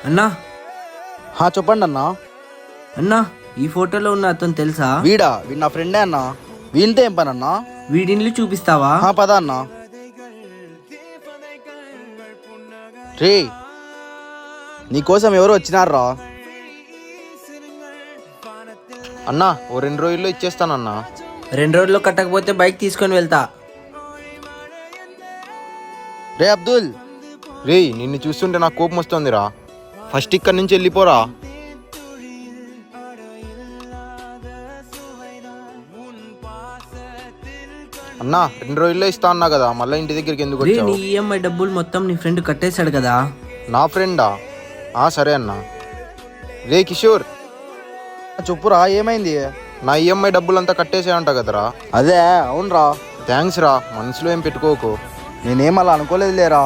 అన్నా చెప్పండి అన్నా. అన్నా ఈ ఫోటోలో ఉన్న అతను తెలుసా? వీడు నా ఫ్రెండే అన్నా. వీనితో ఏం పని అన్నా? వీడిన్లు చూపిస్తావా? పద అన్నా. రే నీకోసం ఎవరు వచ్చినారా? అన్నా ఓ 2 రోజుల్లో ఇచ్చేస్తానన్నా. 2 రోజుల్లో కట్టకపోతే బైక్ తీసుకొని వెళ్తా. రే అబ్దుల్, రేయ్ నిన్ను చూస్తుంటే నాకు కోపం వస్తుందిరా. ఫస్ట్ ఇక్కడి నుంచి వెళ్ళిపోరా. అన్నా 2 రోజుల్లో ఇస్తా అన్నా కదా, మళ్ళీ ఇంటి దగ్గరికి ఎందుకు నీ వచ్చావు? ఈఎంఐ డబ్బులు మొత్తం నీ ఫ్రెండ్ కట్టేశాడు కదా. నా ఫ్రెండా? సరే అన్నా. రే కిషోర్, చెప్పురా ఏమైంది? నా ఈఎంఐ డబ్బులంతా కట్టేసాయంట కదరా. అదే అవునరా. థ్యాంక్స్ రా, మనసులో ఏం పెట్టుకోకు. నేనేం అలా అనుకోలేదు లేరా.